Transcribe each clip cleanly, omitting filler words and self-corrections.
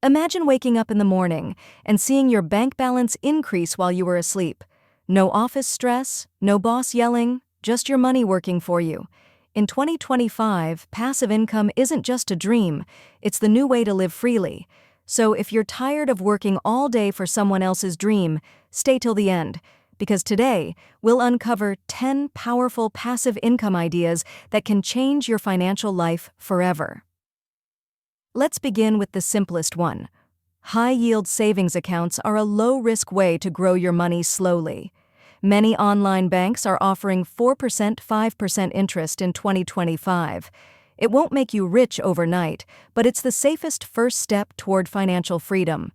Imagine waking up in the morning and seeing your bank balance increase while you were asleep. No office stress, no boss yelling, just your money working for you. In 2025, passive income isn't just a dream, it's the new way to live freely. So if you're tired of working all day for someone else's dream, stay till the end, because today we'll uncover 10 powerful passive income ideas that can change your financial life forever. Let's begin with the simplest one. High-yield savings accounts are a low-risk way to grow your money slowly. Many online banks are offering 4%, 5% interest in 2025. It won't make you rich overnight, but it's the safest first step toward financial freedom.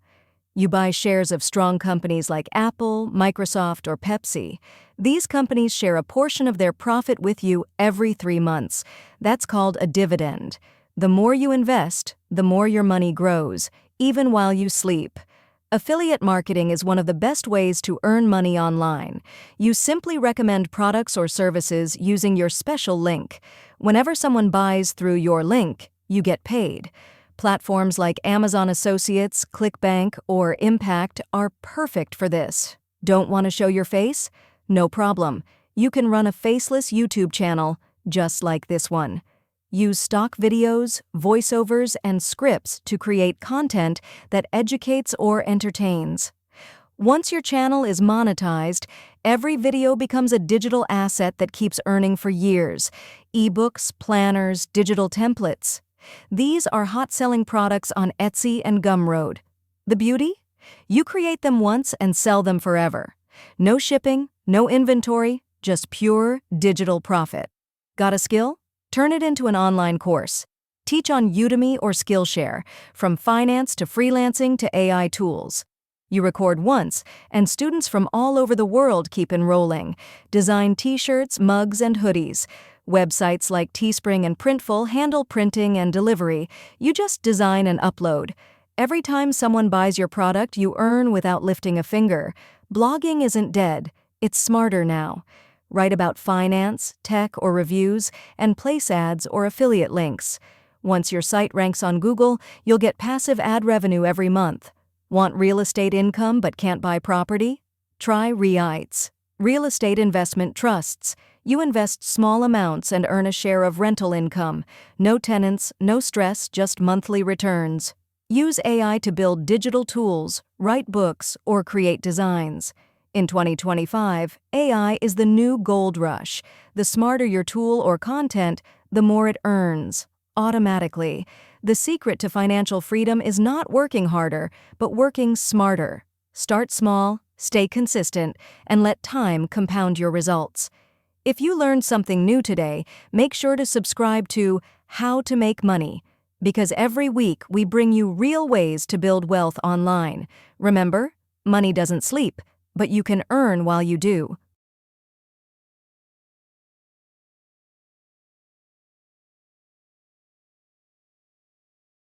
You buy shares of strong companies like Apple, Microsoft, or Pepsi. These companies share a portion of their profit with you every 3 months. That's called a dividend. The more you invest, the more your money grows, even while you sleep. Affiliate marketing is one of the best ways to earn money online. You simply recommend products or services using your special link. Whenever someone buys through your link, you get paid. Platforms like Amazon Associates, ClickBank, or Impact are perfect for this. Don't want to show your face? No problem. You can run a faceless YouTube channel, just like this one. Use stock videos, voiceovers, and scripts to create content that educates or entertains. Once your channel is monetized, every video becomes a digital asset that keeps earning for years. Ebooks, planners, digital templates. These are hot-selling products on Etsy and Gumroad. The beauty? You create them once and sell them forever. No shipping, no inventory, just pure digital profit. Got a skill? Turn it into an online course. Teach on Udemy or Skillshare, from finance to freelancing to AI tools. You record once, and students from all over the world keep enrolling. Design t-shirts, mugs, and hoodies. Websites like Teespring and Printful handle printing and delivery. You just design and upload. Every time someone buys your product, you earn without lifting a finger. Blogging isn't dead. It's smarter now. Write about finance, tech, or reviews, and place ads or affiliate links. Once your site ranks on Google, you'll get passive ad revenue every month. Want real estate income but can't buy property? Try REITs, real estate investment trusts. You invest small amounts and earn a share of rental income. No tenants, no stress, just monthly returns. Use AI to build digital tools, write books, or create designs. In 2025, AI is the new gold rush. The smarter your tool or content, the more it earns, automatically. The secret to financial freedom is not working harder, but working smarter. Start small, stay consistent, and let time compound your results. If you learned something new today, make sure to subscribe to How to Make Money, because every week we bring you real ways to build wealth online. Remember, money doesn't sleep, but you can earn while you do.